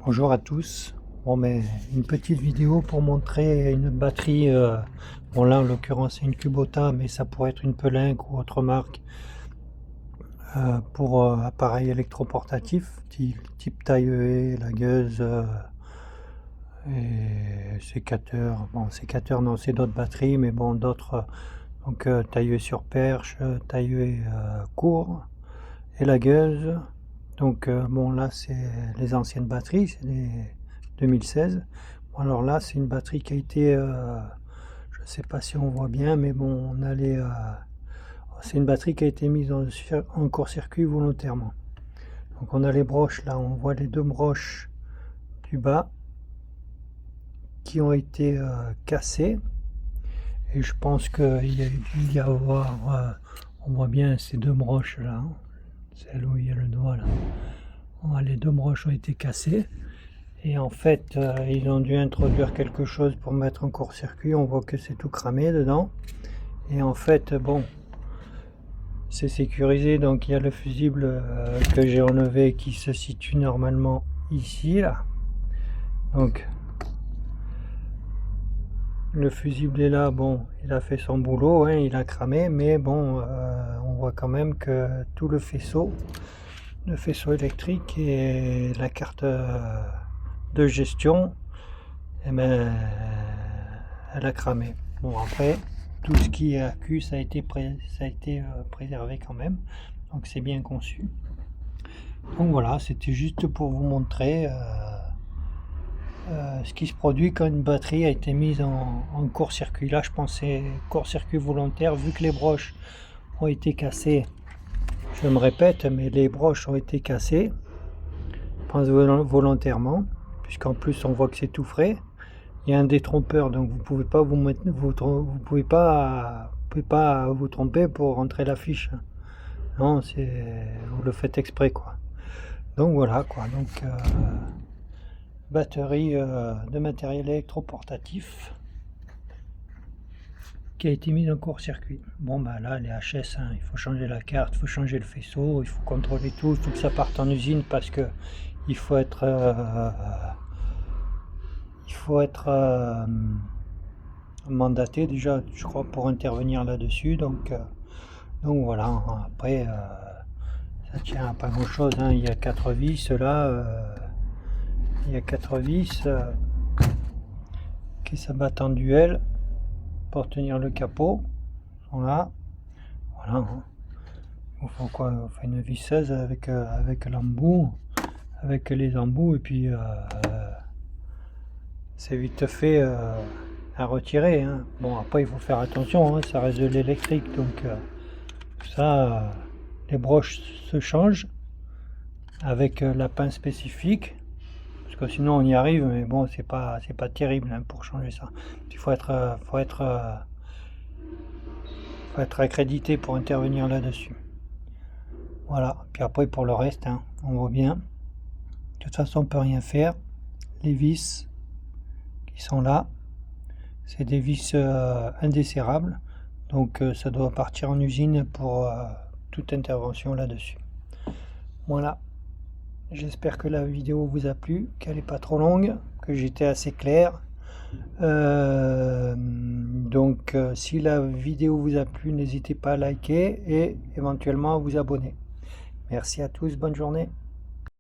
Bonjour à tous. Bon, mais une petite vidéo pour montrer une batterie. Bon, là en l'occurrence c'est une Kubota, mais ça pourrait être une Pelink ou autre marque pour appareil électroportatif type taille EE, lagueuse et sécateur. Bon, sécateur non, c'est d'autres batteries, mais bon, d'autres. Donc taille EE sur perche, taille EE court et lagueuse. Donc bon, là c'est les anciennes batteries, c'est les 2016. Bon, alors là c'est une batterie qui a été, je sais pas si on voit bien, mais bon, on a les, c'est une batterie qui a été mise en court-circuit volontairement. Donc on a les broches là, on voit les deux broches du bas qui ont été cassées. Et je pense qu'il y a dû y avoir, on voit bien ces deux broches là, hein, celle où il y a le doigt là. Les deux broches ont été cassées et en fait ils ont dû introduire quelque chose pour mettre en court-circuit. On voit que c'est tout cramé dedans et en fait bon, c'est sécurisé. Donc il y a le fusible que j'ai enlevé qui se situe normalement ici là. Donc le fusible est là, bon, il a fait son boulot, hein, il a cramé, mais bon, on voit quand même que tout le faisceau électrique et la carte de gestion, eh ben, elle a cramé. Bon, après, tout ce qui est accu, ça a été préservé quand même, donc c'est bien conçu. Donc voilà, c'était juste pour vous montrer ce qui se produit quand une batterie a été mise en court-circuit. Là, je pensais court-circuit volontaire, vu que les broches ont été cassées. Je me répète, mais les broches ont été cassées, je pense volontairement, puisqu'en plus on voit que c'est tout frais. Il y a un détrompeur, donc vous pouvez pas vous pouvez pas vous tromper pour rentrer la fiche. Non, vous le faites exprès quoi. Donc voilà quoi. Donc batterie de matériel électroportatif qui a été mise en court-circuit. Bon bah là les HS, hein, il faut changer la carte, il faut changer le faisceau, il faut contrôler tout, il faut que ça parte en usine parce que il faut être mandaté déjà, je crois, pour intervenir là-dessus. Donc voilà. Après ça tient à pas grand chose, hein. Il y a 4 vis là, il y a 4 vis qui s'abattent en duel pour tenir le capot. Sont là, voilà, hein. On fait quoi? On fait une visseuse avec l'embout, avec les embouts, et puis c'est vite fait à retirer, hein. Bon, après il faut faire attention, hein, ça reste de l'électrique, donc ça, les broches se changent avec la pince spécifique, parce que sinon on y arrive, mais bon, c'est pas terrible, hein, pour changer ça. Il faut être accrédité pour intervenir là-dessus. Voilà, puis après pour le reste, hein, on voit bien. De toute façon on peut rien faire. Les vis qui sont là, c'est des vis indesserrables, donc ça doit partir en usine pour toute intervention là-dessus. Voilà, j'espère que la vidéo vous a plu, qu'elle n'est pas trop longue, que j'étais assez clair. Donc si la vidéo vous a plu, n'hésitez pas à liker et éventuellement à vous abonner. Merci à tous, bonne journée.